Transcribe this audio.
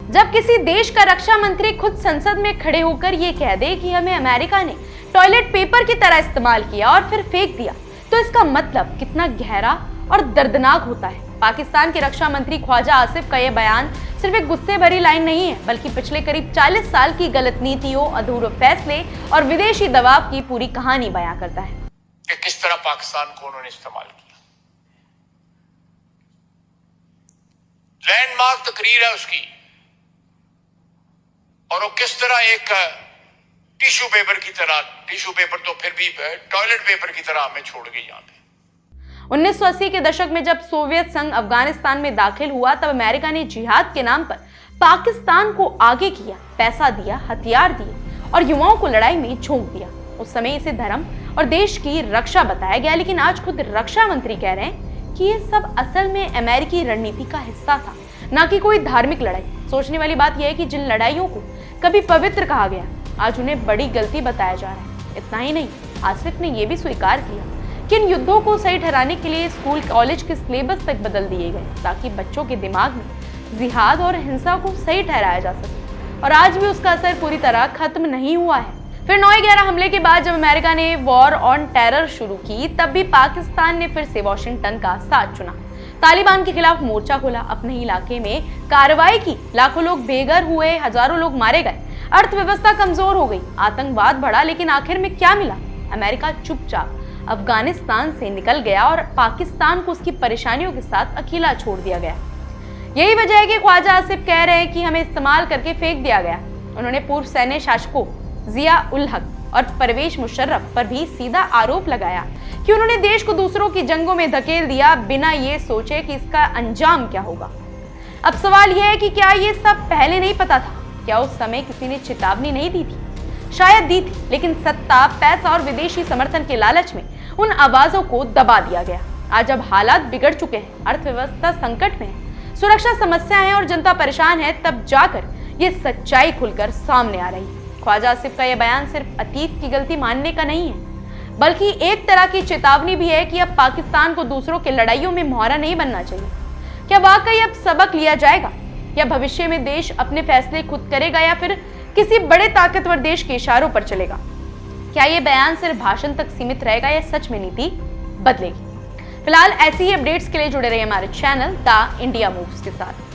जब किसी देश का रक्षा मंत्री खुद संसद में खड़े होकर ये कह दे कि हमें अमेरिका ने टॉयलेट पेपर की तरह इस्तेमाल किया और फिर फेंक दिया, तो इसका मतलब कितना गहरा और दर्दनाक होता है। पाकिस्तान के रक्षा मंत्री ख्वाजा आसिफ का यह बयान सिर्फ एक गुस्से भरी लाइन नहीं है, बल्कि पिछले करीब 40 साल की गलत नीतियों, अधूरे फैसले और विदेशी दबाव की पूरी कहानी बयां करता है कि किस तरह पाकिस्तान को उन्होंने इस्तेमाल किया। लैंडमार्क तकरीर है उसकी, और वो किस तरह एक टिश्यू पेपर की तरह, टिश्यू पेपर तो फिर भी टॉयलेट पेपर की तरह हमें छोड़ गई यहाँ पे। 1980 के दशक में जब सोवियत संघ अफगानिस्तान में दाखिल हुआ, तब अमेरिका ने जिहाद के नाम पर पाकिस्तान को आगे किया, पैसा दिया, हथियार दिए और युवाओं को लड़ाई में झोंक दिया। उस समय इसे धर्म और देश की रक्षा बताया गया, लेकिन आज खुद रक्षा मंत्री कह रहे हैं कि ये सब असल में अमेरिकी रणनीति का हिस्सा था, ना कि कोई धार्मिक लड़ाई। सोचने वाली बात यह है कि जिन लड़ाइयों को कभी पवित्र कहा गया, आज उन्हें बड़ी गलती बताया जा रहा है। इतना ही नहीं, आसिफ ने यह भी स्वीकार किया कि इन युद्धों को सही ठहराने के लिए स्कूल कॉलेज के सिलेबस तक बदल दिए गए, ताकि बच्चों के दिमाग में जिहाद और हिंसा को सही ठहराया जा सके। और आज भी उसका असर पूरी तरह खत्म नहीं हुआ है। फिर 9/11 हमले के बाद जब अमेरिका ने वॉर ऑन टेरर शुरू की, तब भी पाकिस्तान ने फिर से वॉशिंगटन का साथ चुना। तालिबान के खिलाफ मोर्चा खोला, अपने ही इलाके में कार्रवाई की, लाखों लोग बेघर हुए, हजारों लोग मारे गए, अर्थव्यवस्था कमजोर हो गई, आतंकवाद बढ़ा, लेकिन आखिर में क्या मिला? अमेरिका चुपचाप अफगानिस्तान से निकल गया और पाकिस्तान को उसकी परेशानियों के साथ अकेला छोड़ दिया गया। यही वजह है कि ख्वाजा आसिफ कह रहे हैं कि हमें इस्तेमाल करके फेंक दिया गया। उन्होंने पूर्व सैन्य शासकों जिया उल हक और परवेज मुशर्रफ पर भी सीधा आरोप लगाया कि उन्होंने देश को दूसरों की जंगों में धकेल दिया, बिना ये सोचे कि इसका अंजाम क्या होगा। अब सवाल यह है कि क्या ये सब पहले नहीं पता था? क्या उस समय किसी ने चेतावनी नहीं दी थी? शायद दी थी, लेकिन सत्ता, पैसा और विदेशी समर्थन के लालच में उन आवाजों को दबा दिया गया। आज जब हालात बिगड़ चुके हैं, अर्थव्यवस्था संकट में है, सुरक्षा समस्या है और जनता परेशान है, तब जाकर ये सच्चाई खुलकर सामने आ रही है। ख्वाजा आसिफ का यह बयान सिर्फ अतीत की गलती मानने का नहीं है, बल्कि एक तरह की चेतावनी भी है कि अब पाकिस्तान को दूसरों के लड़ाइयों में मुहारा नहीं बनना चाहिए। क्या वाकई अब सबक लिया जाएगा, या भविष्य में देश अपने फैसले खुद करेगा, या फिर किसी बड़े ताकतवर देश के इशारों पर चलेगा? क्या ये बयान सिर्फ भाषण तक सीमित रहेगा या सच में नीति बदलेगी? फिलहाल ऐसी ही अपडेट्स के लिए जुड़े रहिए हमारे चैनल द इंडिया मूव्स के साथ।